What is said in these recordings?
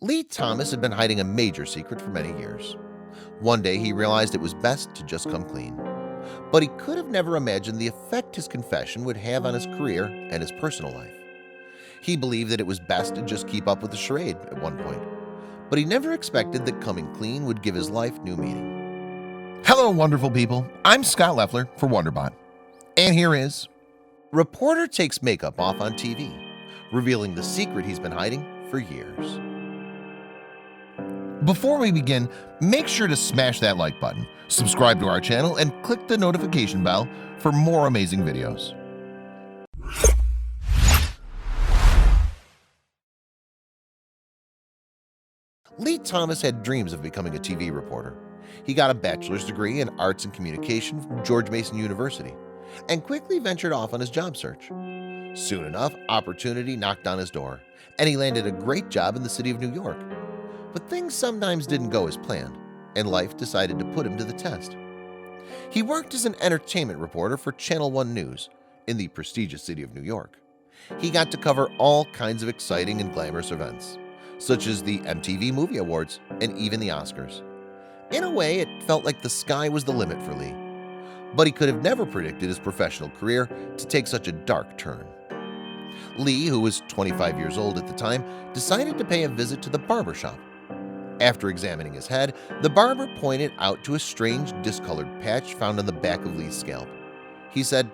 Lee Thomas had been hiding a major secret for many years. One day he realized it was best to just come clean. But he could have never imagined the effect his confession would have on his career and his personal life. He believed that it was best to just keep up with the charade at one point, but he never expected that coming clean would give his life new meaning. Hello, wonderful people. I'm Scott Leffler for WonderBot. And here is Reporter takes makeup off on TV, revealing the secret he's been hiding for years. Before we begin, make sure to smash that like button, subscribe to our channel, and click the notification bell for more amazing videos. Lee Thomas had dreams of becoming a TV reporter. He got a bachelor's degree in arts and communication from George Mason University and quickly ventured off on his job search. Soon enough, opportunity knocked on his door, and he landed a great job in the city of New York. But things sometimes didn't go as planned, and life decided to put him to the test. He worked as an entertainment reporter for Channel 1 News in the prestigious city of New York. He got to cover all kinds of exciting and glamorous events, such as the MTV Movie Awards and even the Oscars. In a way, it felt like the sky was the limit for Lee, but he could have never predicted his professional career to take such a dark turn. Lee, who was 25 years old at the time, decided to pay a visit to the barber shop. After examining his head, the barber pointed out to a strange discolored patch found on the back of Lee's scalp. He said,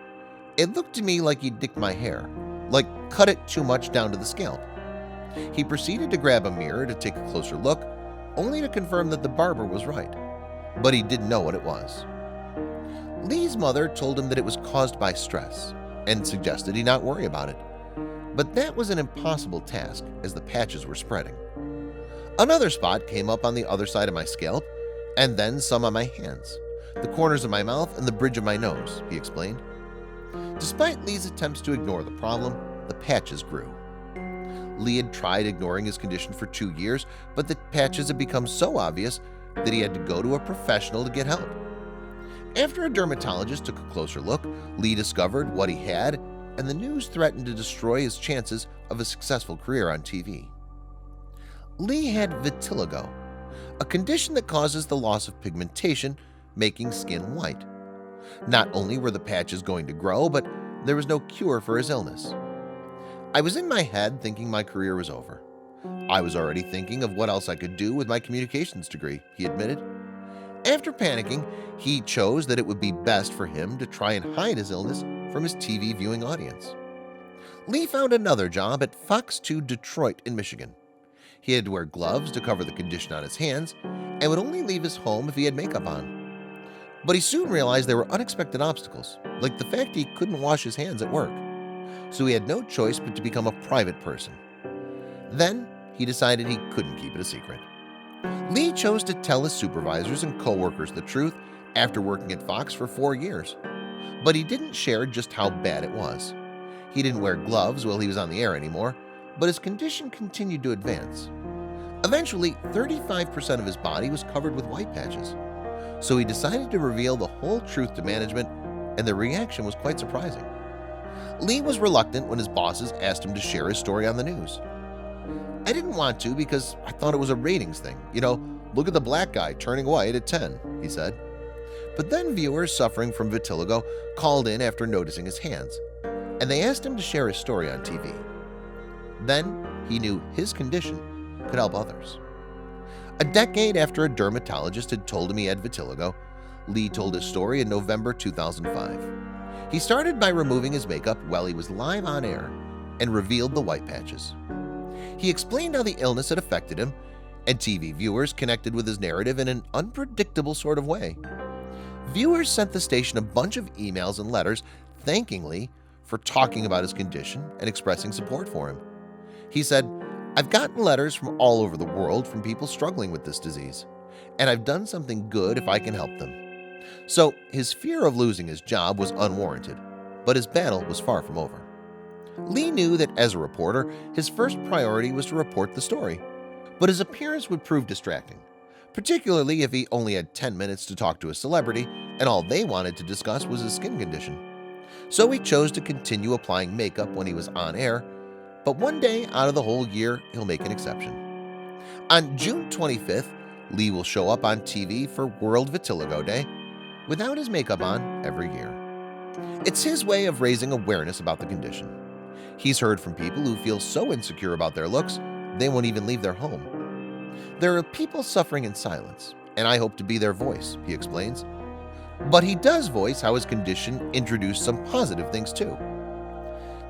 "It looked to me like you nicked my hair, like cut it too much down to the scalp." He proceeded to grab a mirror to take a closer look, only to confirm that the barber was right, but he didn't know what it was. Lee's mother told him that it was caused by stress and suggested he not worry about it, but that was an impossible task as the patches were spreading. Another spot came up on the other side of my scalp, and then some on my hands, the corners of my mouth and the bridge of my nose, he explained. Despite Lee's attempts to ignore the problem, the patches grew. Lee had tried ignoring his condition for 2 years, but the patches had become so obvious that he had to go to a professional to get help. After a dermatologist took a closer look, Lee discovered what he had, and the news threatened to destroy his chances of a successful career on TV. Lee had vitiligo, a condition that causes the loss of pigmentation, making skin white. Not only were the patches going to grow, but there was no cure for his illness. I was in my head thinking my career was over. I was already thinking of what else I could do with my communications degree, he admitted. After panicking, he chose that it would be best for him to try and hide his illness from his TV viewing audience. Lee found another job at Fox 2 Detroit in Michigan. He had to wear gloves to cover the condition on his hands and would only leave his home if he had makeup on. But he soon realized there were unexpected obstacles, like the fact he couldn't wash his hands at work. So he had no choice but to become a private person. Then he decided he couldn't keep it a secret. Lee chose to tell his supervisors and co-workers the truth after working at Fox for 4 years. But he didn't share just how bad it was. He didn't wear gloves while he was on the air anymore, but his condition continued to advance. Eventually, 35% of his body was covered with white patches. So he decided to reveal the whole truth to management, and the reaction was quite surprising. Lee was reluctant when his bosses asked him to share his story on the news. "I didn't want to because I thought it was a ratings thing. Look at the black guy turning white at 10, he said. But then viewers suffering from vitiligo called in after noticing his hands, and they asked him to share his story on TV. Then he knew his condition could help others. A decade after a dermatologist had told him he had vitiligo, Lee told his story in November 2005. He started by removing his makeup while he was live on air and revealed the white patches. He explained how the illness had affected him, and TV viewers connected with his narrative in an unpredictable sort of way. Viewers sent the station a bunch of emails and letters thanking Lee for talking about his condition and expressing support for him. He said, "I've gotten letters from all over the world from people struggling with this disease, and I've done something good if I can help them." So his fear of losing his job was unwarranted, but his battle was far from over. Lee knew that as a reporter, his first priority was to report the story, but his appearance would prove distracting, particularly if he only had 10 minutes to talk to a celebrity and all they wanted to discuss was his skin condition. So he chose to continue applying makeup when he was on air, but one day out of the whole year, he'll make an exception. On June 25th, Lee will show up on TV for World Vitiligo Day without his makeup on every year. It's his way of raising awareness about the condition. He's heard from people who feel so insecure about their looks, they won't even leave their home. There are people suffering in silence, and I hope to be their voice, he explains. But he does voice how his condition introduced some positive things too.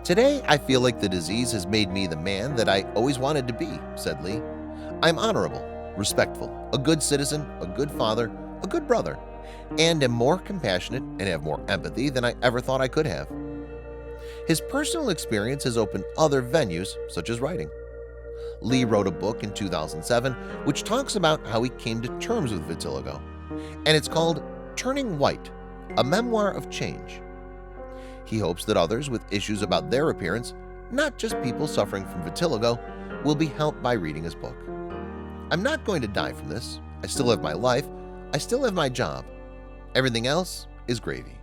Today, I feel like the disease has made me the man that I always wanted to be, said Lee. I'm honorable, respectful, a good citizen, a good father, a good brother, and am more compassionate and have more empathy than I ever thought I could have. His personal experience has opened other venues, such as writing. Lee wrote a book in 2007 which talks about how he came to terms with vitiligo, and it's called Turning White, a memoir of change. He hopes that others with issues about their appearance, not just people suffering from vitiligo, will be helped by reading his book. I'm not going to die from this. I still have my life. I still have my job. Everything else is gravy.